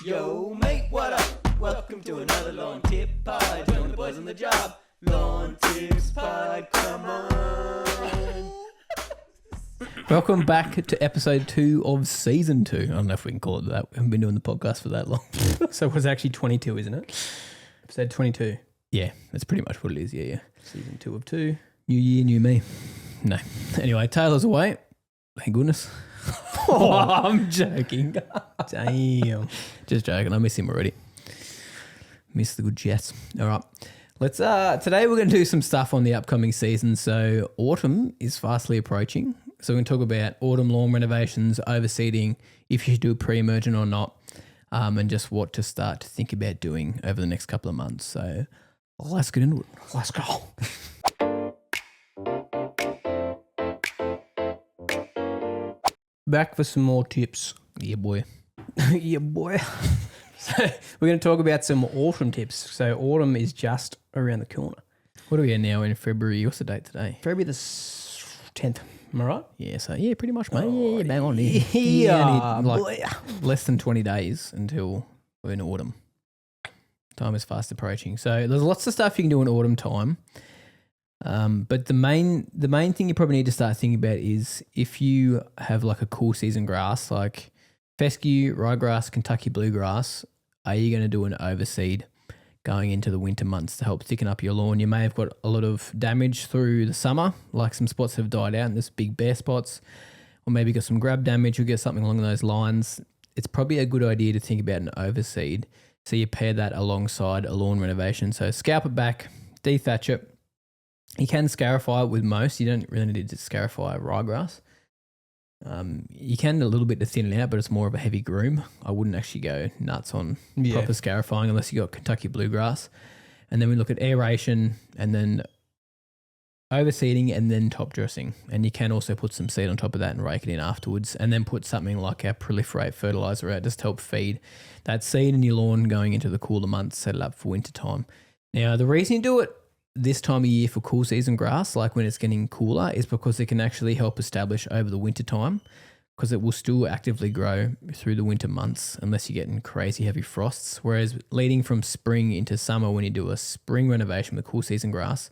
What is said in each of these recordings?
Yo, mate, what up? Welcome to another Lawn Tip Pod. Join the boys on the job. Lawn Tips Pod, come on. Welcome back to episode 2 of season 2. I don't know if we can call it that. We haven't been doing the podcast for that long. So it was actually 22, isn't it? Episode 22. Yeah, that's pretty much what it is. Yeah. Season 2 of 2. New year, new me. No. Anyway, Taylor's away. Thank goodness. Oh, I'm joking. Damn. Just joking. I miss him already. Miss the good Jets. All right. Let's today we're going to do some stuff on the upcoming season. So autumn is fastly approaching. So we're going to talk about autumn lawn renovations, overseeding, if you should do a pre-emergent or not, and just what to start to think about doing over the next couple of months. So let's get into it. Let's go. Back for some more tips. Yeah, boy. Yeah, boy. So we're going to talk about some autumn tips. So autumn is just around the corner. What are we at now in February? What's the date today? February the 10th. Am I right? Yeah, so yeah, pretty much, mate. Yeah, bang on. Yeah, like less than 20 days until we're in autumn. Time is fast approaching. So there's lots of stuff you can do in autumn time. But the main thing you probably need to start thinking about is if you have like a cool season grass like fescue, ryegrass, Kentucky bluegrass, are you going to do an overseed going into the winter months to help thicken up your lawn? You may have got a lot of damage through the summer, like some spots have died out and there's big bare spots, or maybe got some grab damage or get something along those lines. It's probably a good idea to think about an overseed. So you pair that alongside a lawn renovation. So scalp it back, dethatch it. You can scarify it with most. You don't really need to scarify ryegrass. You can a little bit to thin it out, but it's more of a heavy groom. I wouldn't actually go nuts on proper scarifying unless you got Kentucky bluegrass. And then we look at aeration and then overseeding and then top dressing. And you can also put some seed on top of that and rake it in afterwards, and then put something like our proliferate fertilizer out just to help feed that seed in your lawn going into the cooler months, set it up for winter time. Now, the reason you do it this time of year for cool season grass, like when it's getting cooler, is because it can actually help establish over the winter time, because it will still actively grow through the winter months unless you're getting crazy heavy frosts. Whereas leading from spring into summer, when you do a spring renovation with cool season grass,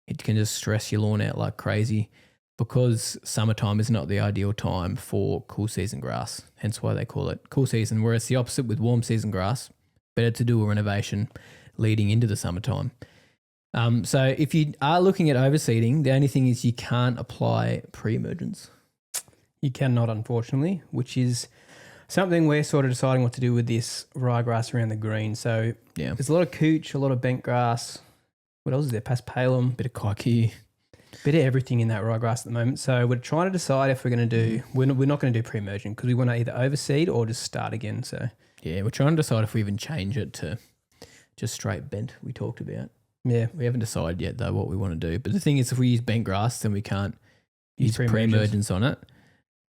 it can just stress your lawn out like crazy, because summertime is not the ideal time for cool season grass. Hence why they call it cool season. Whereas the opposite with warm season grass, better to do a renovation leading into the summertime. So if you are looking at overseeding, the only thing is you can't apply pre-emergents. You cannot, unfortunately, which is something we're sort of deciding what to do with this ryegrass around the green. So Yeah, there's a lot of cooch, a lot of bent grass. What else is there? Paspalum, bit of kiki. bit of everything in that ryegrass at the moment. So we're trying to decide if we're going to do, we're not going to do pre-emergent because we want to either overseed or just start again. So Yeah, we're trying to decide if we even change it to just straight bent we talked about. yeah, We haven't decided yet, though, what we want to do. But the thing is, if we use bent grass, then we can't use pre-emergents on it.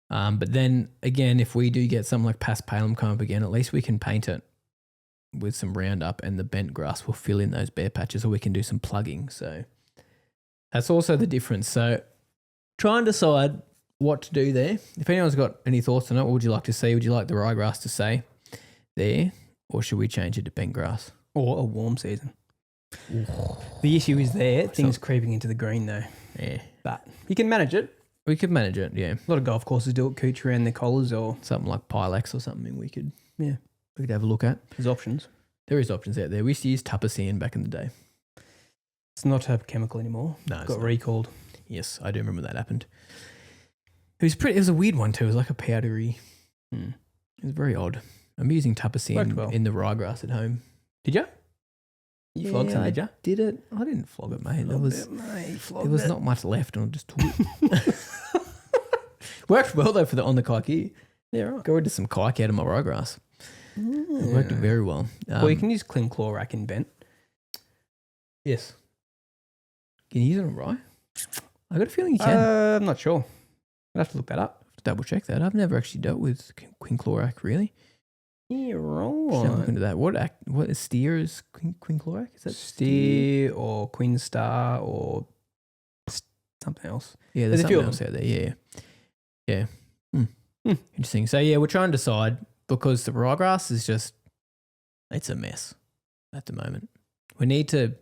But then, again, if we do get something like paspalum come up again, at least we can paint it with some Roundup and the bent grass will fill in those bare patches, or we can do some plugging. So that's also the difference. So try and decide what to do there. If anyone's got any thoughts on it, what would you like to see? Would you like the ryegrass to stay there, or should we change it to bent grass? or a warm season. The issue is things creeping into the green though. Yeah. But you can manage it. We could manage it, yeah. A lot of golf courses do it, cooch around their collars or Something like Pilex or something we could yeah, have a look at. there's options. There is options out there. We used to use Tuppercine back in the day. It's not a chemical anymore. No, it's Got not. recalled. Yes, I do remember that happened. It was a weird one too. It was like a powdery. It was very odd. I'm using Tuppercine well. in the ryegrass at home. Did you? You flogged some, did you? Did it? I didn't flog it, mate. There was not much left, and I just took it. Worked well though on the kike. Yeah, right. Got rid of some kike out of my ryegrass. It worked very well. Well, you can use clean chlorac in bent. Yes. Can you use it on rye? I got a feeling you can. I'm not sure. I'd have to look that up. Double check that. I've never actually dealt with quinclorac, really. Yeah, Should have a look right. into that. What is steer is quinclorac? Is that Steer or Queen Star or something else. Yeah, There's there's a few something of else out there. Yeah. Interesting. So yeah, we're trying to decide, because the ryegrass is just it's a mess at the moment. We need to,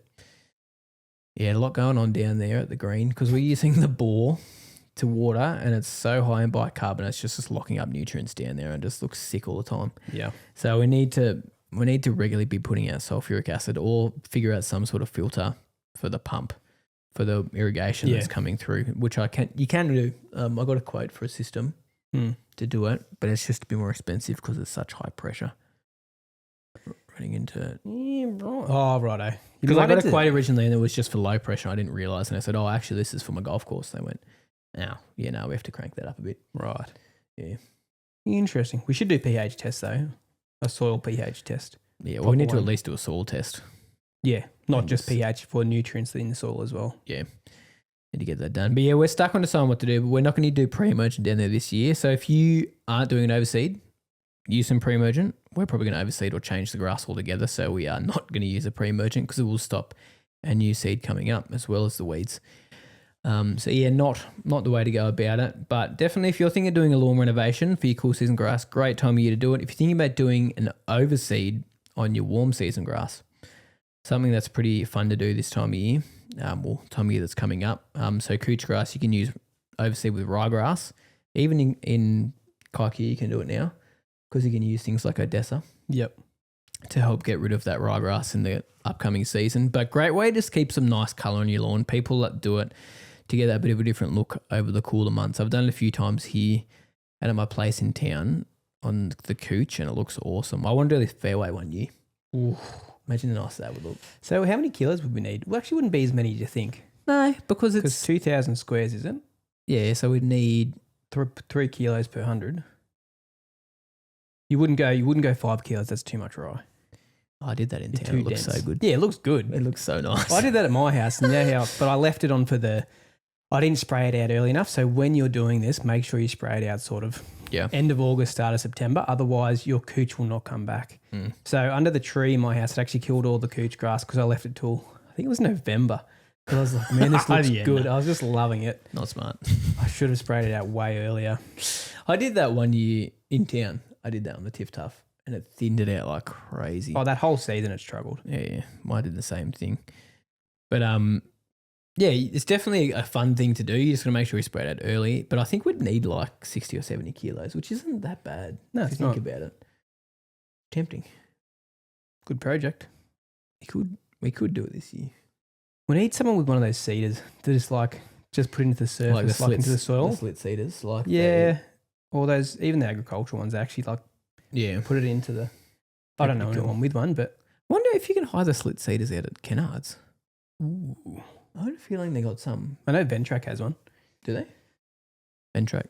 a lot going on down there at the green because we're using the bore to water and it's so high in bicarbonate, it's just locking up nutrients down there and just looks sick all the time. Yeah. So we need to regularly be putting out sulfuric acid or figure out some sort of filter for the pump, for the irrigation that's coming through, which you can do. I got a quote for a system to do it, but it's just a bit more expensive because it's such high pressure. Running into it. Yeah, right. Oh, righto. Because I got a quote originally and it was just for low pressure. I didn't realise. And I said, actually, this is for my golf course. They went, no, we have to crank that up a bit. Right. Yeah. Interesting. We should do pH tests though. A soil pH test. Yeah, well, we need to at least do a soil test. Yeah, not just pH, for nutrients in the soil as well. Yeah. Need to get that done. But yeah, we're stuck on deciding what to do, but we're not going to do pre-emergent down there this year. So if you aren't doing an overseed, use some pre-emergent. We're probably going to overseed or change the grass altogether. So we are not going to use a pre-emergent because it will stop a new seed coming up as well as the weeds. So yeah, not the way to go about it. But definitely if you're thinking of doing a lawn renovation for your cool season grass, great time of year to do it. If you're thinking about doing an overseed on your warm season grass, something that's pretty fun to do this time of year, time of year that's coming up. So couch grass, you can use overseed with ryegrass. Even in Kaiki, you can do it now because you can use things like Odessa. Yep. To help get rid of that ryegrass in the upcoming season. But great way to just keep some nice colour on your lawn. People that do it to get that bit of a different look over the cooler months. I've done it a few times here and at my place in town on the couch and it looks awesome. I want to do this fairway one year. Ooh, imagine how nice that would look. So how many kilos would we need? Well, actually wouldn't be as many as you think. No, because it's 2,000 squares, is it? Yeah, so we'd need 3 kilos per 100. You wouldn't go 5 kilos. That's too much rye. I did that in town. It looks so good. Yeah, it looks good. It looks so nice. I did that at my house, and but I left it on I didn't spray it out early enough. So when you're doing this, make sure you spray it out sort of end of August, start of September. Otherwise, your couch will not come back. So under the tree in my house, it actually killed all the couch grass because I left it till I think it was November. Because I was like, man, this looks good. I was just loving it. Not smart. I should have sprayed it out way earlier. I did that one year in town. I did that on the Tiff Tuff. And it thinned it out like crazy. Oh, that whole season it struggled. Yeah. I did the same thing. But yeah, it's definitely a fun thing to do. You just got to make sure you spread it out early. But I think we'd need like 60 or 70 kilos, which isn't that bad. No, if you think about it. Tempting. Good project. We could do it this year. We need someone with one of those seeders to just put into the surface, like into the soil. The slit seeders, like or those, even the agricultural ones, actually put it into the. I don't know anyone with one, but wonder if you can hire the slit seeders out at Kennards. Ooh, I had a feeling they got some. I know Ventrac has one. Do they? Ventrac.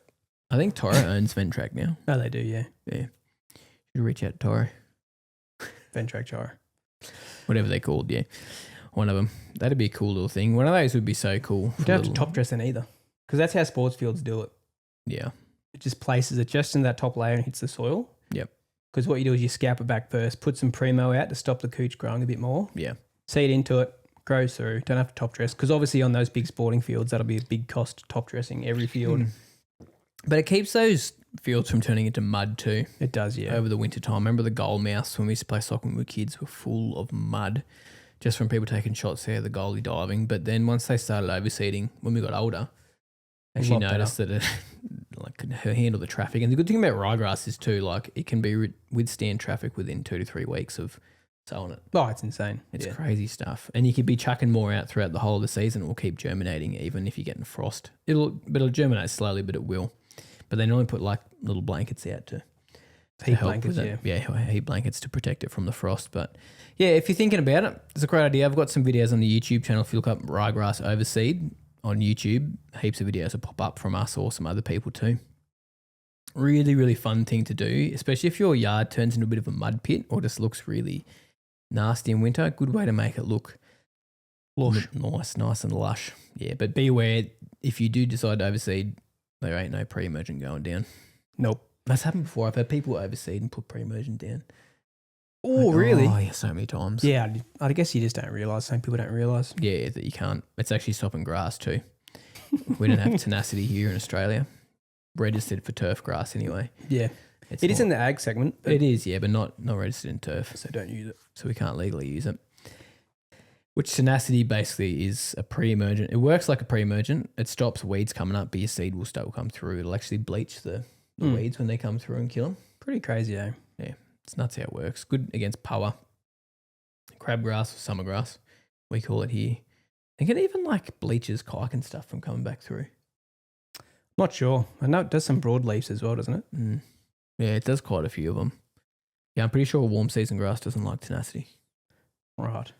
I think Toro owns Ventrac now. Oh, they do, yeah. Yeah. Should reach out to Toro. Ventrac Toro. Whatever they're called, yeah. One of them. That'd be a cool little thing. One of those would be so cool. You don't have to top dress it either. Because that's how sports fields do it. Yeah. It just places it just in that top layer and hits the soil. Yep. Because what you do is you scalp it back first, put some Primo out to stop the couch growing a bit more. Yeah. Seed into it, grows through. Don't have to top dress. Because obviously on those big sporting fields, that'll be a big cost top dressing every field. But it keeps those fields from turning into mud too. It does, yeah. Over the winter time. Remember the goal mouths when we used to play soccer when we were kids were full of mud just from people taking shots there, the goalie diving. But then once they started overseeding, when we got older, actually noticed that it could handle the traffic. And the good thing about ryegrass is too, it can be withstand traffic within 2 to 3 weeks of sowing it. Oh, it's insane. It's crazy stuff. And you could be chucking more out throughout the whole of the season. It will keep germinating even if you're getting frost. It'll germinate slowly, but it will. But they normally put little blankets out to heat blankets, heat blankets to protect it from the frost. But yeah, if you're thinking about it, it's a great idea. I've got some videos on the YouTube channel. If you look up ryegrass overseed on YouTube, heaps of videos will pop up from us or some other people too. Really, really fun thing to do, especially if your yard turns into a bit of a mud pit or just looks really nasty in winter. Good way to make it look lush. Nice and lush. Yeah, but be aware if you do decide to overseed, there ain't no pre-emergent going down. Nope. That's happened before. I've had people overseed and put pre-emergent down. Oh, really? Oh, yeah, so many times. Yeah, I guess you just don't realise. Some people don't realise. Yeah, that you can't. It's actually stopping grass too. We don't have tenacity here in Australia. Registered for turf grass anyway. Yeah. It is in the ag segment. It is, yeah, but not registered in turf. So don't use it. So we can't legally use it. Which tenacity basically is a pre-emergent. It works like a pre-emergent. It stops weeds coming up, but your seed will still come through. It'll actually bleach the weeds when they come through and kill them. Pretty crazy, eh? Yeah, it's nuts how it works. Good against power, crabgrass or summer grass, we call it here. I think it even like bleaches kike and stuff from coming back through. Not sure. I know it does some broadleafs as well, doesn't it? Mm. Yeah, it does quite a few of them. Yeah, I'm pretty sure warm season grass doesn't like tenacity. Right.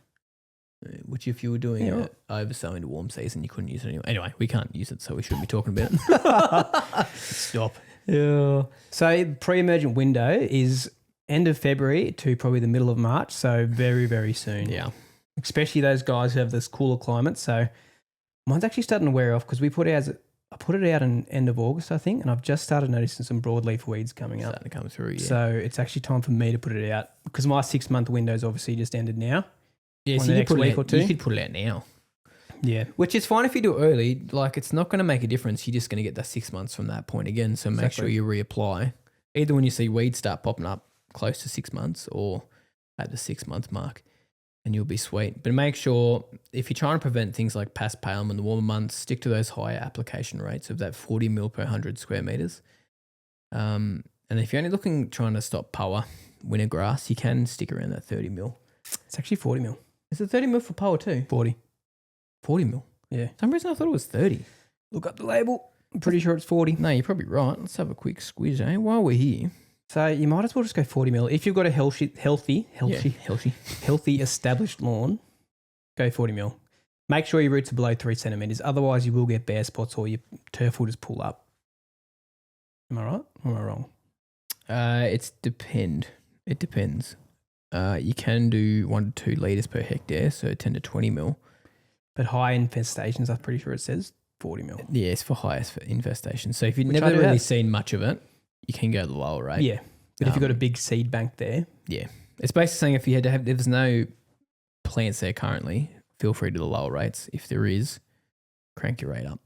Which if you were doing oversowing to warm season, you couldn't use it anyway. Anyway, we can't use it, so we shouldn't be talking about it. Stop. Yeah. So pre-emergent window is end of February to probably the middle of March, so very, very soon. Yeah. Especially those guys who have this cooler climate. So mine's actually starting to wear off because I put it out in end of August, I think, and I've just started noticing some broadleaf weeds coming up. Starting to come through, yeah. So it's actually time for me to put it out because my 6-month window's obviously just ended now. Yeah, so you could put it out now. Yeah. Which is fine if you do it early. Like, it's not going to make a difference. You're just going to get that 6 months from that point again. So make sure you reapply. Either when you see weeds start popping up close to 6 months or at the 6 month mark, and you'll be sweet. But make sure if you're trying to prevent things like past palem in the warmer months, stick to those higher application rates of that 40 mil per 100 square meters. And if you're only trying to stop power, winter grass, you can stick around that 30 mil. It's actually 40 mil. Is it 30 mil for power too? 40. 40 mil? Yeah. For some reason I thought it was 30. Look up the label. I'm pretty sure it's 40. No, you're probably right. Let's have a quick squeeze, eh? While we're here. So you might as well just go 40 mil. If you've got a healthy established lawn, go 40 mil. Make sure your roots are below 3 centimeters. Otherwise, you will get bare spots or your turf will just pull up. Am I right or am I wrong? It depends. You can do 1 to 2 litres per hectare, so 10 to 20 mil. But high infestations, I'm pretty sure it says 40 mil. Yeah, it's for highest infestation. So if you've never really seen much of it, you can go the lower rate. Yeah. But if you've got a big seed bank there. Yeah. It's basically saying if there's no plants there currently, feel free to the lower rates. If there is, crank your rate up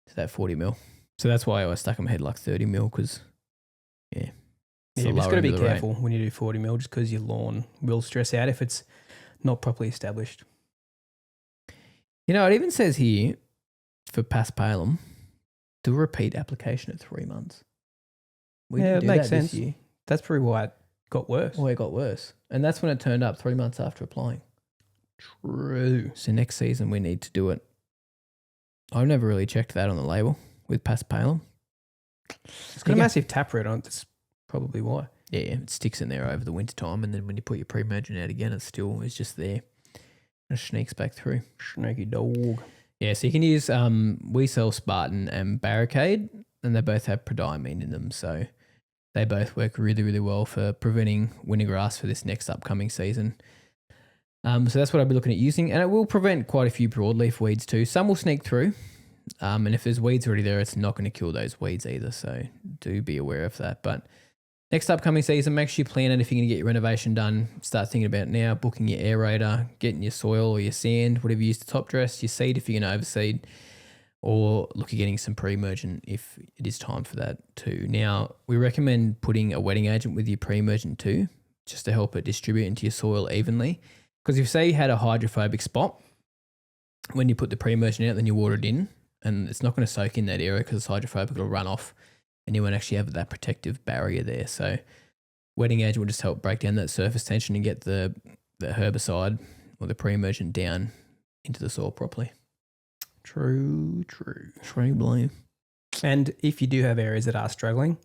to that 40 mil. So that's why I always stuck in my head like 30 mil because, yeah. Yeah, you've just got to be careful when you do 40 mil just because your lawn will stress out if it's not properly established. You know, it even says here for paspalum, do a repeat application at 3 months. We didn't do makes that sense. this year. That's probably why it got worse. Well, it got worse. And that's when it turned up 3 months after applying. True. So next season we need to do it. I've never really checked that on the label with paspalum. It's got a massive taproot on it. That's probably why. Yeah, it sticks in there over the winter time, and then when you put your pre-emergent out again, it's just there. It sneaks back through. Snaky dog. Yeah, so you can use we sell Spartan and Barricade, and they both have prodiamine in them, so they both work really, really well for preventing winter grass for this next upcoming season. So that's what I'll be looking at using, and it will prevent quite a few broadleaf weeds too. Some will sneak through, and if there's weeds already there, it's not going to kill those weeds either, so do be aware of that. But next upcoming season, make sure you plan it. If you're going to get your renovation done, start thinking about it now, booking your aerator, getting your soil or your sand, whatever you use to top dress, your seed if you're going to overseed, or look at getting some pre-emergent if it is time for that too. Now, we recommend putting a wetting agent with your pre-emergent too, just to help it distribute into your soil evenly. Because if say you had a hydrophobic spot, when you put the pre-emergent out, then you water it in, and it's not going to soak in that area because it's hydrophobic, it'll run off, and you won't actually have that protective barrier there. So wetting agent will just help break down that surface tension and get the herbicide or the pre-emergent down into the soil properly. True. Blame. And if you do have areas that are struggling,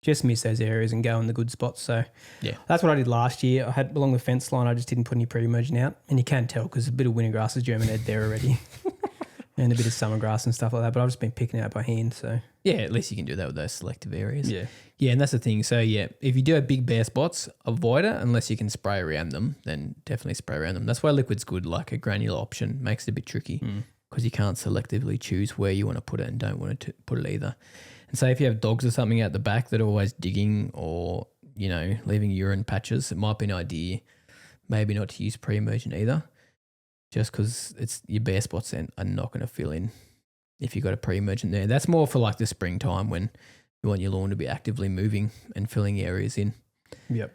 just miss those areas and go in the good spots. So yeah, that's what I did last year. I had along the fence line, I just didn't put any pre-emergent out. And you can tell because a bit of winter grass has germinated there already. And a bit of summer grass and stuff like that. But I've just been picking it out by hand. So yeah, at least you can do that with those selective areas. Yeah. Yeah, and that's the thing. So yeah, if you do have big bare spots, avoid it unless you can spray around them, then definitely spray around them. That's why liquid's good, like a granular option. Makes it a bit tricky because you can't selectively choose where you want to put it and don't want to put it either. And say if you have dogs or something out the back that are always digging or, you know, leaving urine patches, it might be an idea maybe not to use pre-emergent either, just because it's your bare spots are not going to fill in if you've got a pre-emergent there. That's more for like the springtime when You want your lawn to be actively moving and filling areas in. Yep.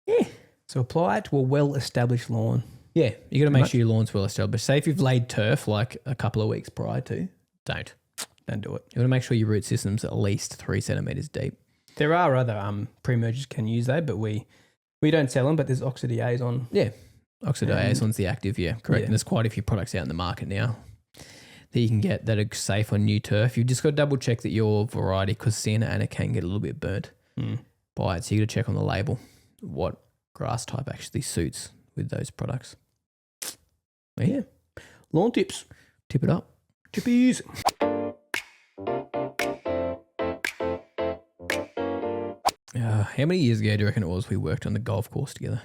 Yeah. So apply it to a well-established lawn. Yeah, you got to make sure your lawn's well established. Say if you've laid turf like a couple of weeks prior to, don't do it. You got to make sure your root system's at least 3 centimeters deep. There are other pre-emergents can use though, but we don't sell them. But there's oxidase. Yeah, oxidase the active. Yeah, correct. Yeah. And there's quite a few products out in the market now that you can get that are safe on new turf. You've just got to double check that your variety, because Sienna Anna can get a little bit burnt by it. So you got to check on the label what grass type actually suits with those products. Yeah. Lawn tips. Tip it up. Tippies. How many years ago do you reckon it was we worked on the golf course together?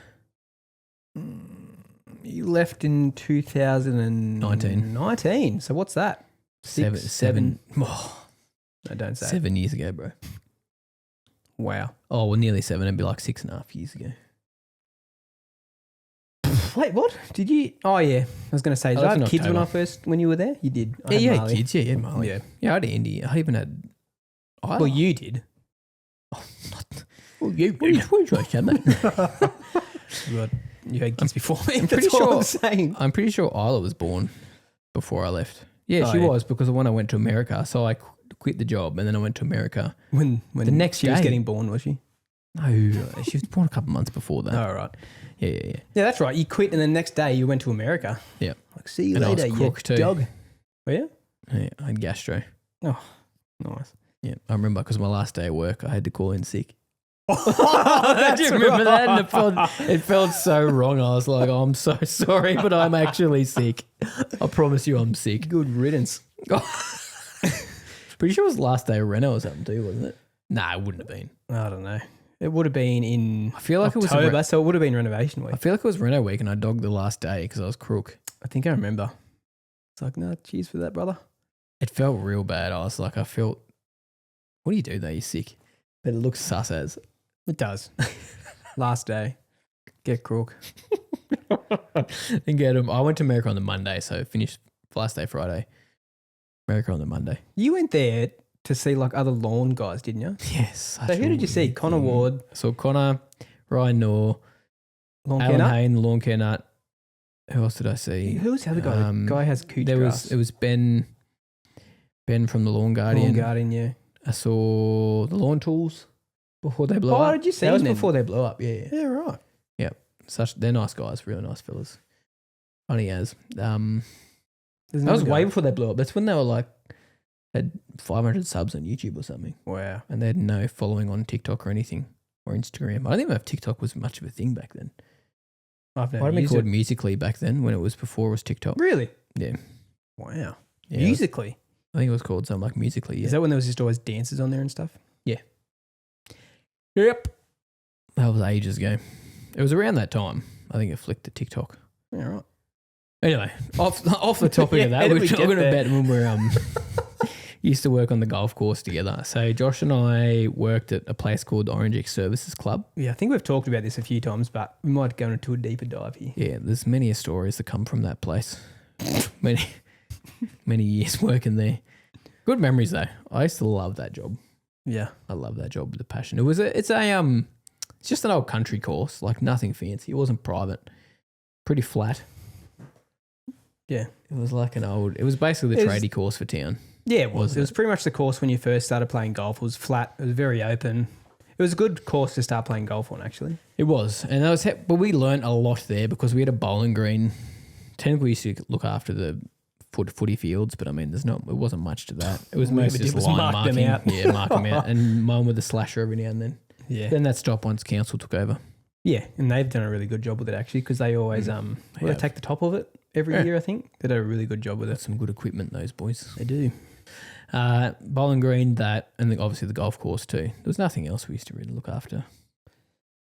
You left in 2019. So what's that? Seven. Oh, No, don't say. 7 years ago, bro. Wow. Oh, well, nearly 7. It'd be like 6.5 years ago. Wait, what? Did you? Oh, yeah. I was going to say, did I have kids when you were there? You did. I had Marley. Kids. Yeah, Marley. Yeah. Yeah, I had Andy. I even had Isla. Well, you did. Well, you did. God, you had kids before me. I'm pretty That's all sure. I'm saying. I'm pretty sure Isla was born before I left. Yeah, she was, because of when I went to America. So I quit the job and then I went to America. When the next she was day. getting born, was she? No, she was born a couple months before that. Oh, right. Yeah. Yeah, that's right. You quit and the next day you went to America. Yeah. Like, see you And I later, was crook too. dog. Oh, yeah? Yeah, I had gastro. Oh, nice. Yeah, I remember because my last day at work, I had to call in sick. That's Do you remember that? And right. it felt so wrong. I was like, oh, I'm so sorry, but I'm actually sick. I promise you I'm sick. Good riddance. Pretty sure it was the last day of Reno or something too, wasn't it? Nah, it wouldn't have been. I don't know. It would have been in I feel like October, it was so it would have been renovation week. I feel like it was Reno week and I dogged the last day because I was crook. I think I remember. It's like, no, cheers for that, brother. It felt real bad. I was like, what do you do though? You're sick. But it looks sus as. It does. Last day. Get crook. And get him. I went to America on the Monday, so finished last day Friday. America on the Monday. You went there to see like other lawn guys, didn't you? Yes. So who did you see? Connor Ward. So Connor, Ryan Knorr, Lawn Alan Care Hayne, Lawn Care Nut. Who else did I see? Who was the other guy? The guy has cooch It grass. was Ben from the Lawn Guardian. Lawn Guardian, yeah. I saw the Lawn Tools before they blew up. Oh, did you see that was them? before they blew up, yeah. Yeah, right. They're nice guys, really nice fellas. Funny as. There's That another was way guy. before they blew up. That's when they were like, had 500 subs on YouTube or something. Wow. And they had no following on TikTok or anything, or Instagram. I don't even know if TikTok was much of a thing back then. I've Might never have been used called it. Musically back then when it was before it was TikTok. Really? Yeah. Wow. Yeah, Musically. I think it was called something like Musically. Yeah. Is that when there was just always dances on there and stuff? Yep. That was ages ago. It was around that time. I think it flicked to TikTok. Yeah, right. Anyway, off the topic of Yeah, that, how we're did we talking get there? about when we're used to work on the golf course together. So Josh and I worked at a place called Orange X Services Club. Yeah, I think we've talked about this a few times, but we might go into a deeper dive here. Yeah, there's many stories that come from that place. many years working there. Good memories though. I used to love that job. Yeah. I love that job with a passion. It's just an old country course, like nothing fancy. It wasn't private. Pretty flat. Yeah. It was like it was basically the tradie course for town. Yeah, it was. Wasn't It was pretty much the course when you first started playing golf. It was flat. It was very open. It was a good course to start playing golf on, actually. It was. And but we learned a lot there because we had a bowling green. Technically, we used to look after the footy fields, but I mean, it wasn't much to that. It was All we mostly ever did just was line mark them marking. out. Yeah, mark them out. And mine with a slasher every now and then. Yeah. Then that stopped once council took over. Yeah, and they've done a really good job with it, actually, because they always they take the top of it every year, I think. They do a really good job with it. Some good equipment, those boys. They do. Bowling green, that, and obviously the golf course too. There was nothing else we used to really look after.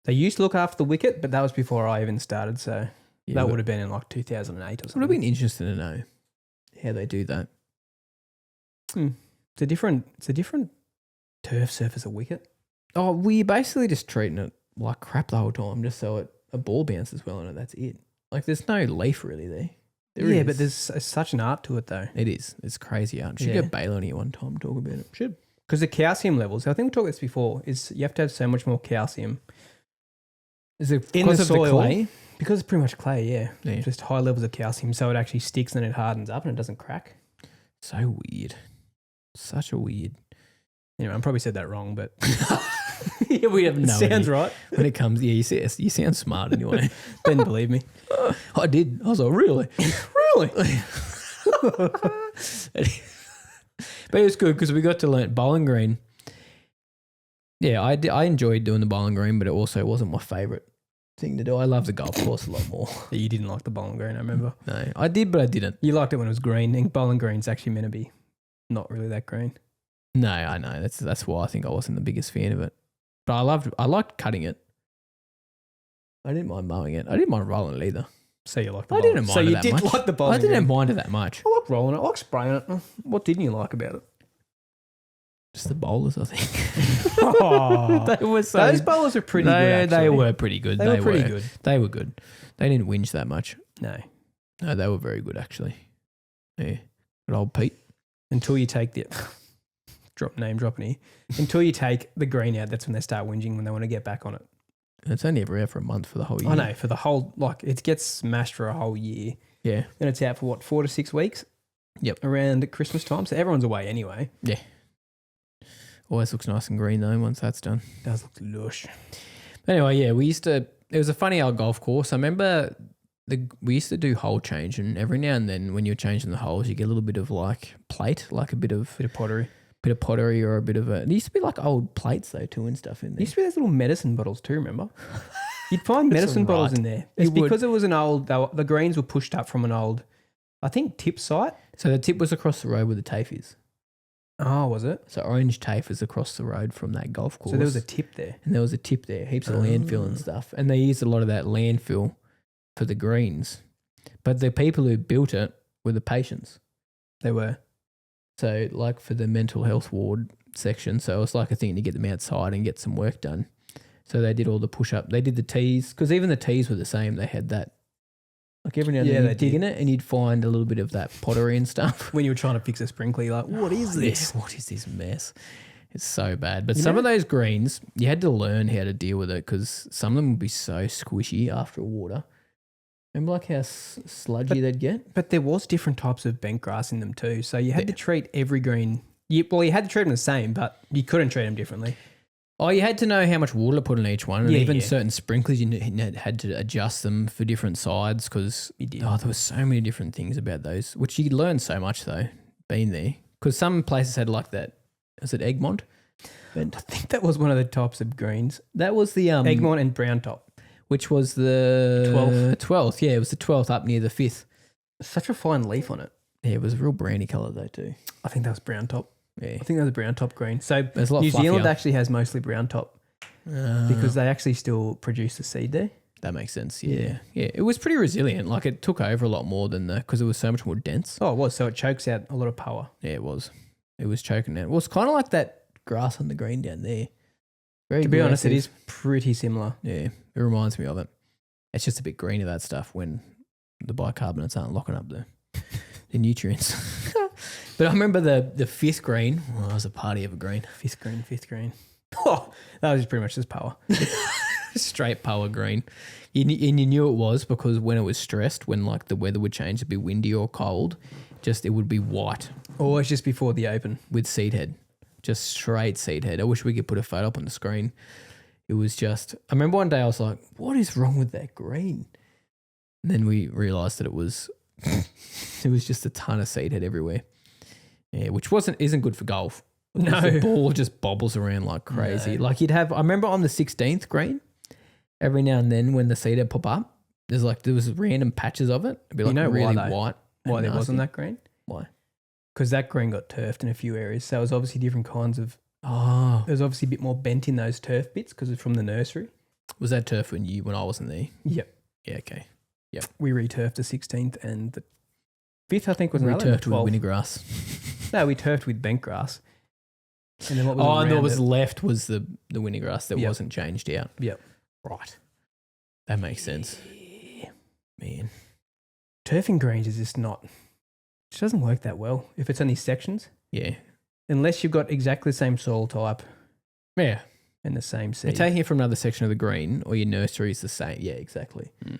They used to look after the wicket, but that was before I even started, so Yeah, that but would have been in like 2008 or Would have something. been interesting to know how they do that. It's a different turf surface, a wicket. Oh, we're basically just treating it like crap the whole time, just so a ball bounces well on it. That's it. Like there's no leaf really there. There is. But there's such an art to it, though. It is. It's crazy art. Should Yeah. get Baylor on here one time to talk about it. Should. Because the calcium levels, I think we talked about this before, is you have to have so much more calcium Is it in the because of soil. the clay? Because it's pretty much clay, Yeah. Just high levels of calcium, so it actually sticks and it hardens up and it doesn't crack. So weird. Such a weird. Anyway, I probably said that wrong, but Yeah, we have no sounds idea. right. When it comes, you sound smart anyway. Didn't believe me. I did. I was like, really? Really? But it was good because we got to learn Bowling Green. Yeah, I enjoyed doing the Bowling Green, but it also wasn't my favourite thing to do. I love the golf course a lot more. You didn't like the Bowling Green, I remember. No, I did, but I didn't. You liked it when it was green, and Bowling Green's actually meant to be not really that green. No, I know. That's why I think I wasn't the biggest fan of it. But I liked cutting it. I didn't mind mowing it. I didn't mind rolling it either. So you liked the I bowling. didn't mind So it you that did much. like the Bowling I didn't Green. mind it that much. I like rolling it. I like spraying it. What didn't you like about it? Just the bowlers, I think. Oh, They were so, those bowlers are pretty good, actually. They were pretty good. They were pretty good. They were good. They didn't whinge that much. No. No, they were very good actually. Yeah. Good old Pete. Until you take the... name dropping here. Until you take the green out, that's when they start whinging when they want to get back on it. It's only ever out for a month for the whole year. I know, for the whole... Like, it gets smashed for a whole year. Yeah. Then it's out for, what, 4 to 6 weeks? Yep. Around Christmas time. So everyone's away anyway. Yeah. Always looks nice and green though once that's done. Does look lush. Anyway, yeah, it was a funny old golf course. I remember we used to do hole change, and every now and then when you're changing the holes, you get a little bit of like plate, like a bit of pottery. Or a bit of a... It used to be like old plates though too and stuff in there. There used to be those little medicine bottles too, remember? You'd find That's medicine bottles right. in there. It's because it was an old... The greens were pushed up from an old, I think, tip site. So the tip was across the road where the TAFE is. Oh, was it? So Orange TAFE is across the road from that golf course. So there was a tip there. And there was a tip there, heaps of landfill and stuff. And they used a lot of that landfill for the greens. But the people who built it were the patients. They were. So like for the mental health ward section. So it was like a thing to get them outside and get some work done. So they did all the push-up. They did the tees. Because even the tees were the same. They had that. Like every now and then you'd dig in it and you'd find a little bit of that pottery and stuff. When you were trying to fix a sprinkler, you're like, what is this? Yeah, what is this mess? It's so bad. But some of those greens, you had to learn how to deal with it because some of them would be so squishy after water. Remember like how sludgy they'd get? But there was different types of bent grass in them too. So you had to treat every green. You had to treat them the same, but you couldn't treat them differently. Oh, you had to know how much water to put in each one. And even certain sprinklers, you had to adjust them for different sides because there was so many different things about those, which you learn so much though, being there. Because some places had like that, was it Egmont? I think that was one of the types of greens. That was the... Egmont and brown top. Which was the 12th. Yeah, it was the 12th up near the 5th. Such a fine leaf on it. Yeah, it was a real brandy colour though too. I think that was brown top. Yeah. I think that was a brown top green. So It's a lot New Zealand fluffier. actually has mostly brown top because they actually still produce the seed there. That makes sense. Yeah. Yeah. It was pretty resilient. Like it took over a lot more than because it was so much more dense. Oh, it was. So it chokes out a lot of power. Yeah, it was. It was choking out. Well, it's kind of like that grass on the green down there. Very To be honest, it aggressive. is pretty similar. Yeah, it reminds me of it. It's just a bit greener, that stuff, when the bicarbonates aren't locking up the nutrients. But I remember the 5th green. Well, that was a party of a green. Fifth green. Oh, that was pretty much just power. Straight power green. And you knew it was because when it was stressed, when like the weather would change to be windy or cold, just it would be white Always just before the open. with seed head. Just straight seed head. I wish we could put a photo up on the screen. It was just, I remember one day I was like, what is wrong with that green? And then we realised that it was just a ton of seed head everywhere. Yeah, which isn't good for golf. No. The ball just bobbles around like crazy. No. Like I remember on the 16th green, every now and then when the seed head pop up, there was random patches of it. It'd be like really white. Why and there nasty. wasn't that green? Why? Because that green got turfed in a few areas. So it was obviously different kinds of... Oh. There was obviously a bit more bent in those turf bits because it's from the nursery. Was that turf when I wasn't there? Yep. Yeah, okay. Yep. We returfed the 16th and the 5th, I think, was We another. turfed with 12th. winter grass. No, we turfed with bent grass. And then what was And what around was it? left was the winter grass that Yep. wasn't changed out. Yep. Right. That makes sense. Yeah. Man. Turfing greens is just not... It doesn't work that well if it's only sections. Yeah. unless you've got exactly the same soil type Yeah. and the same You're seed. taking it from another section of the green, or your nursery is the same. Yeah, exactly. Mm.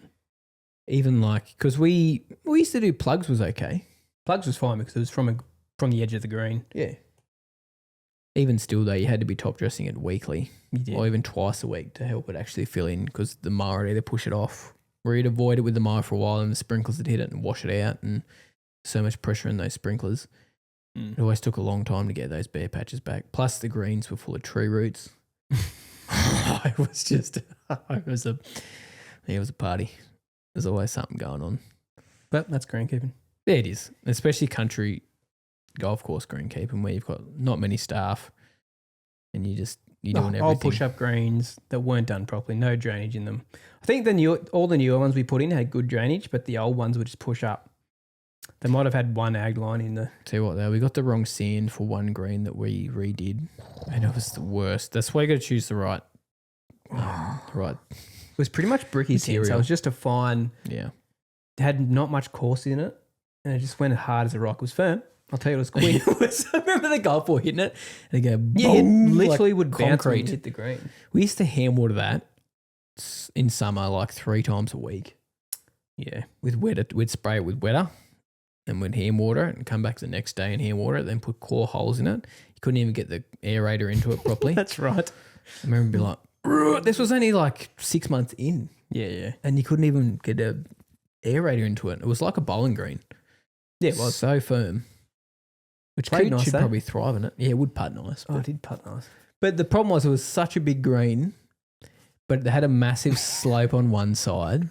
Even like, because we used to do plugs was okay. Plugs was fine because it was from the edge of the green. Yeah. Even still, though, you had to be top dressing it weekly or even twice a week to help it actually fill in, because the mower would either push it off or you'd avoid it with the mower for a while and the sprinklers would hit it and wash it out, and so much pressure in those sprinklers. It always took a long time to get those bare patches back. Plus, the greens were full of tree roots. It was just, it was a party. There's always something going on. But that's greenkeeping. Yeah, it is, especially country golf course greenkeeping where you've got not many staff and you're doing everything. Old push-up greens that weren't done properly, no drainage in them. I think all the newer ones we put in had good drainage, but the old ones would just push up. They might have had one ag line in the... Tell you what, though, we got the wrong sand for one green that we redid, and it was the worst. That's why you got to choose the right. It was pretty much bricky sand, so material. it was just a fine... Yeah. It had not much coarse in it, and it just went as hard as a rock. It was firm. I'll tell you, it was quick. I remember the golf ball hitting it, and they go, Yeah, it boom, literally like would bounce when concrete. you hit the green. We used to hand water that in summer like 3 times a week. Yeah. We'd spray it with wetter, and we'd hand water it and come back the next day and hand water it, then put core holes in it. You couldn't even get the aerator into it properly. That's right. I remember being like, "Ugh," this was only like 6 months in, Yeah. and you couldn't even get a aerator into it. It was like a bowling green. Yeah, it was. So firm. Which Clayton played nice, should though. probably thrive in it. Yeah, it would putt nice. Oh, it did putt nice. But the problem was it was such a big green, but it had a massive slope on one side.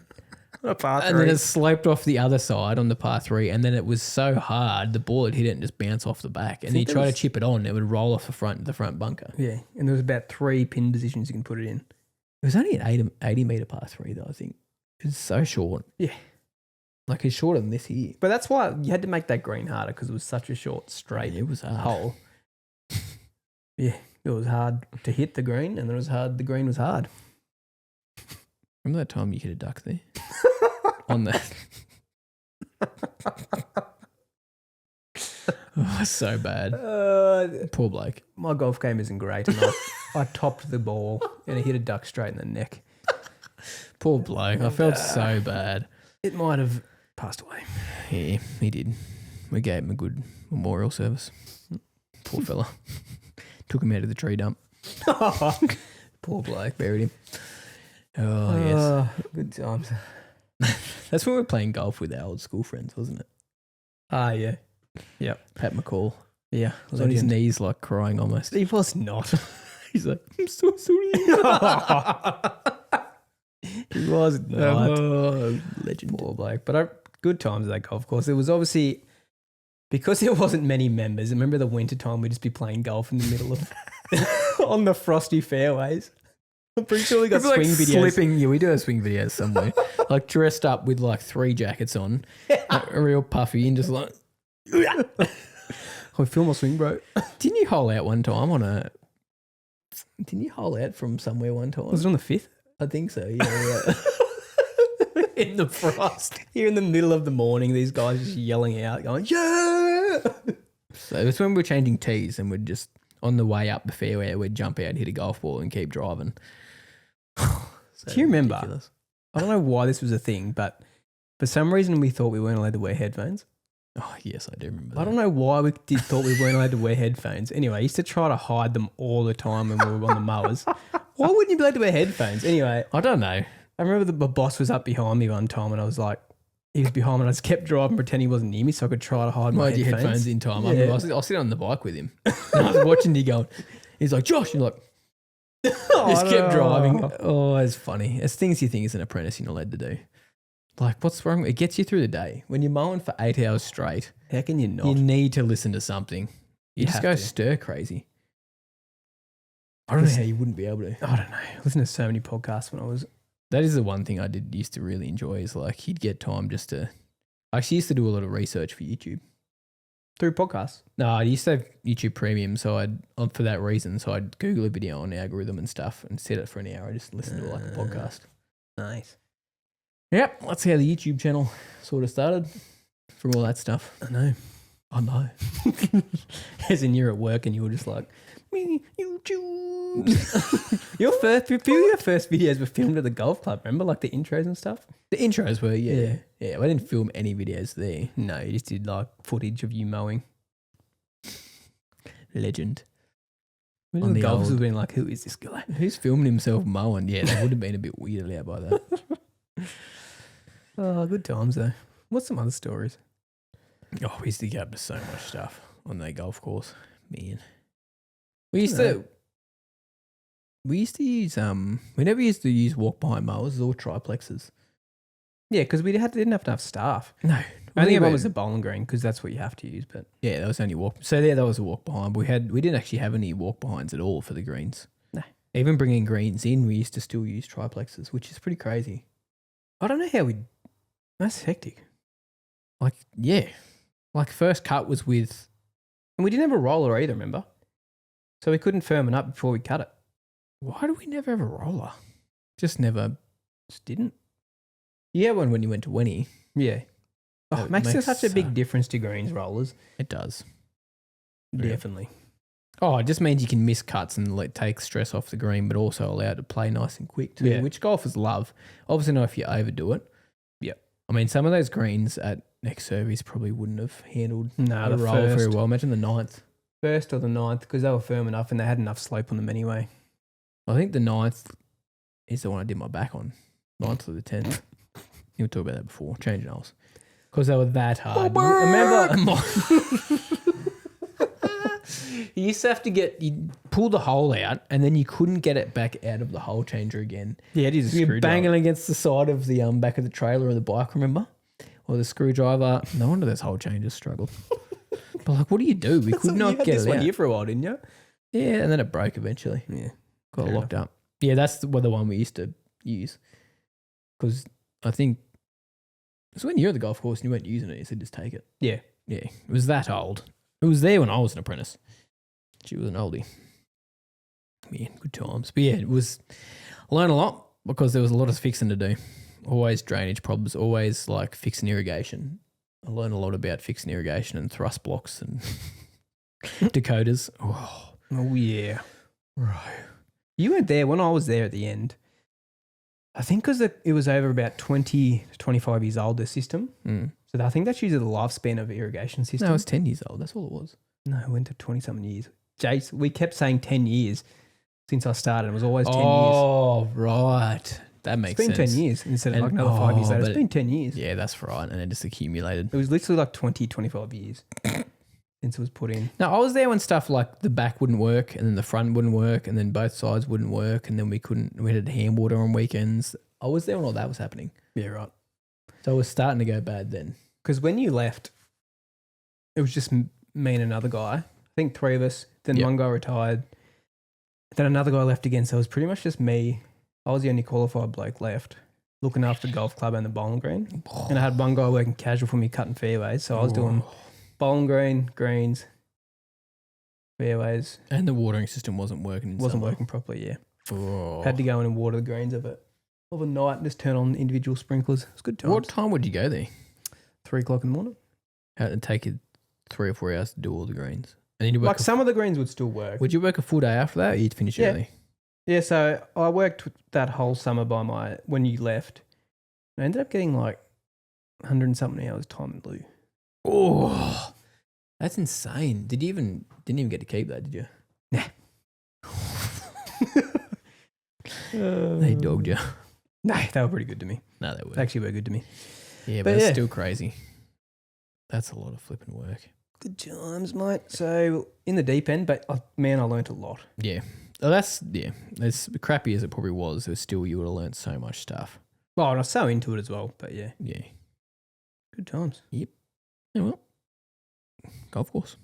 A par And then it sloped off the other side on the par 3, and then it was so hard, the ball would hit it and just bounce off the back. And think you try to chip it on, it would roll off the front bunker. Yeah, and there was about 3 pin positions you can put it in. It was only an 80 metre par 3 though, I think. It was so short. Yeah. Like it's shorter than this here. But that's why you had to make that green harder, because it was such a short, straight It was hard. hole. Yeah, it was hard to hit the green, and then it was hard. The green was hard. Remember that time you hit a duck there? On that. Oh, so bad. Poor bloke. My golf game isn't great, and I topped the ball and it hit a duck straight in the neck. Poor bloke. I felt so bad. It might have passed away. Yeah, he did. We gave him a good memorial service. Poor fella. Took him out of the tree dump. Poor bloke. Buried him. Oh, yes. Good times. That's when we were playing golf with our old school friends, wasn't it? Yeah. Yep. Pat McCall. Yeah. He was on his knees, like crying almost. He was not. He's like, I'm so sorry. He was not. Oh, legend. Poor bloke. But good times at that golf course. It was obviously, because there wasn't many members, I remember the winter time we'd just be playing golf in the middle of, on the frosty fairways. I'm pretty sure we got swing videos. Slipping, yeah, we do have swing videos somewhere. Like dressed up with like 3 jackets on, like, a real puffy, and just like, I film my swing, bro. Didn't you hole out one time Didn't you hole out from somewhere one time? Was it on the 5th? I think so, yeah. In the frost. Here in the middle of the morning, these guys just yelling out, going, yeah! So it was when we were changing tees and we'd just, on the way up the fairway, we'd jump out, hit a golf ball and keep driving. Do you remember? Ridiculous. I don't know why this was a thing, but for some reason we thought we weren't allowed to wear headphones. Oh, yes, I do remember that. I don't know why we thought we weren't allowed to wear headphones. Anyway, I used to try to hide them all the time when we were on the mowers. Why wouldn't you be allowed to wear headphones? Anyway. I don't know. I remember my boss was up behind me one time and I was like, he was behind me and I just kept driving, pretending he wasn't near me so I could try to hide my your headphones. headphones in time. Yeah. I was sitting on the bike with him. And I was watching you going, he's like, Josh, you're like, just kept driving. Oh, it's funny. It's things you think as an apprentice you're not allowed to do. Like, what's wrong? It gets you through the day. When you're mowing for 8 hours straight, How can you not? you need to listen to something. You just have go to. stir crazy. I don't know how you wouldn't be able to. I don't know. I listened to so many podcasts when I was... That is the one thing I used to really enjoy is like you'd get time just to. I actually used to do a lot of research for YouTube. Through podcasts? No, I used to have YouTube Premium, so for that reason, so I'd Google a video on the algorithm and stuff and set it for an hour. I just listen to it like a podcast. Nice. Yep, that's how the YouTube channel sort of started from all that stuff. I know. I know. As in you're at work and you were just like, me, you choose. Your first videos were filmed at the golf club, remember? Like the intros and stuff? The intros were, yeah. I didn't film any videos there. No, you just did like footage of you mowing. Legend. The golfers would have been like, who is this guy? Who's filming himself mowing? Yeah, they would have been a bit weirded out by that. Oh, good times though. What's some other stories? Oh, we used to get up to so much stuff on that golf course. Man. We used to use we never used to use walk behind mowers or triplexes. Yeah, because we didn't have enough staff. No. Only one was the bowling green because that's what you have to use. But yeah, that was only walk. So there, that was a walk behind. We didn't actually have any walk behinds at all for the greens. No. Even bringing greens in, we used to still use triplexes, which is pretty crazy. I don't know how that's hectic. Like, yeah. Like first cut was with, and we didn't have a roller either, remember? So we couldn't firm it up before we cut it. Why do we never have a roller? Just didn't. Yeah, when you went to Winnie. Yeah. Oh, It makes makes such a big difference to greens rollers. It does. Definitely. Oh, it just means you can miss cuts and take stress off the green, but also allow it to play nice and quick too, which golfers love. Obviously not if you overdo it. Yep. I mean, some of those greens at next service probably wouldn't have handled the roll very well. Imagine the 9th. First or the 9th, because they were firm enough and they had enough slope on them anyway. I think the 9th is the one I did my back on. 9th or the 10th. You were talking about that before. Changing holes. Because they were that hard. Remember? You used to have to you pull the hole out and then you couldn't get it back out of the hole changer again. Yeah, it is a You're screwdriver. banging against the side of the back of the trailer or the bike, remember? Or the screwdriver. No wonder those hole changers struggled. But like, what do you do? We could not get this it one out. here for a while, didn't you? Yeah, and then it broke eventually. Yeah. Got locked up. Yeah, that's the one we used to use. Because I think it's when you're at the golf course and you weren't using it, you said just take it. Yeah. Yeah, it was that old. It was there when I was an apprentice. She was an oldie. Man, good times. But yeah, I learned a lot because there was a lot of fixing to do. Always drainage problems, always like fixing irrigation. I learned a lot about fixing irrigation and thrust blocks and Dakotas. Oh yeah. Right. You weren't there when I was there at the end. I think because it was over about 20 to 25 years old, the system. So I think that's usually the lifespan of irrigation system. No, it was 10 years old. That's all it was. No, it went to 20-something years. Jace, we kept saying 10 years since I started. It was always 10 years. Oh, right. That makes sense. It's been 10 years instead of like another 5 years later. It's been 10 years. Yeah, that's right. And it just accumulated. It was literally like 20, 25 years since it was put in. No, I was there when stuff like the back wouldn't work and then the front wouldn't work and then both sides wouldn't work and then we had hand water on weekends. I was there when all that was happening. Yeah, right. So it was starting to go bad then. Because when you left, it was just me and another guy. I think 3 of us. Then one guy retired. Then another guy left again. So it was pretty much just me. I was the only qualified bloke left looking after the golf club and the bowling green. And I had one guy working casual for me cutting fairways. So I was doing bowling green, greens, fairways. And the watering system wasn't working. Wasn't working properly, yeah. Oh. Had to go in and water the greens of a night and just turn on individual sprinklers. It was good times. What time would you go there? 3 o'clock in the morning. How did it take you 3 or 4 hours to do all the greens? And then you Like some of the greens would still work. Would you work a full day after that or you'd finish early? Yeah, so I worked that whole summer when you left. I ended up getting like 100 and something hours time in lieu. Oh, that's insane. Didn't even get to keep that, did you? Nah. They dogged you. No, they were pretty good to me. No, they were. They actually were good to me. Yeah, but it's still crazy. That's a lot of flipping work. Good times, mate. So in the deep end, but man, I learnt a lot. Yeah. Oh, as crappy as it probably was, still you would have learned so much stuff. Well, and I was so into it as well, but yeah. Yeah. Good times. Yep. Yeah, well, golf course.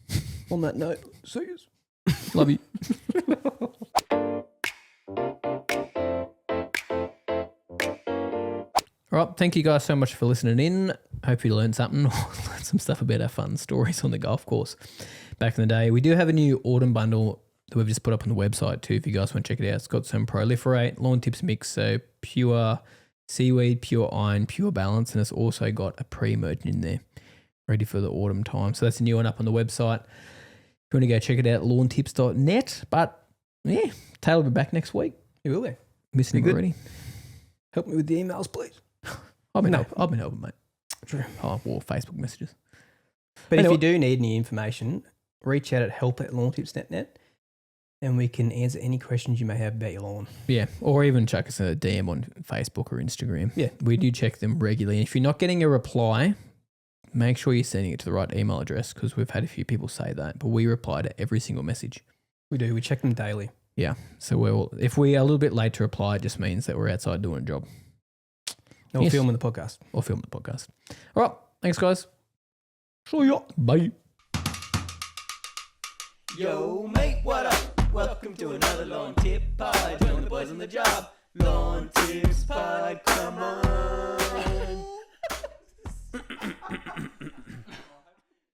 On that note, see you. Love you. All right, thank you guys so much for listening in. Hope you learned something or learned some stuff about our fun stories on the golf course back in the day. We do have a new autumn bundle that we've just put up on the website too if you guys want to check it out. It's got some Proliferate, Lawn Tips Mix, so pure seaweed, pure iron, pure balance, and it's also got a pre-emergent in there, ready for the autumn time. So that's a new one up on the website. If you want to go check it out, lawntips.net. But yeah, Taylor will be back next week. You will be. Missing him already. Help me with the emails, please. I've been helping, mate. True. Or Facebook messages. But if you do need any information, reach out at help@lawntipsnet.net and we can answer any questions you may have about your lawn. Yeah, or even chuck us a DM on Facebook or Instagram. Yeah. We do check them regularly. If you're not getting a reply, make sure you're sending it to the right email address because we've had a few people say that. But we reply to every single message. We do. We check them daily. Yeah. So if we are a little bit late to reply, it just means that we're outside doing a job. Or filming the podcast. Or filming the podcast. All right. Thanks, guys. See ya. Bye. Yo, mate, what up? Welcome to another Lawn Tip Pod. Join the boys on the job. Lawn Tips Pod, come on.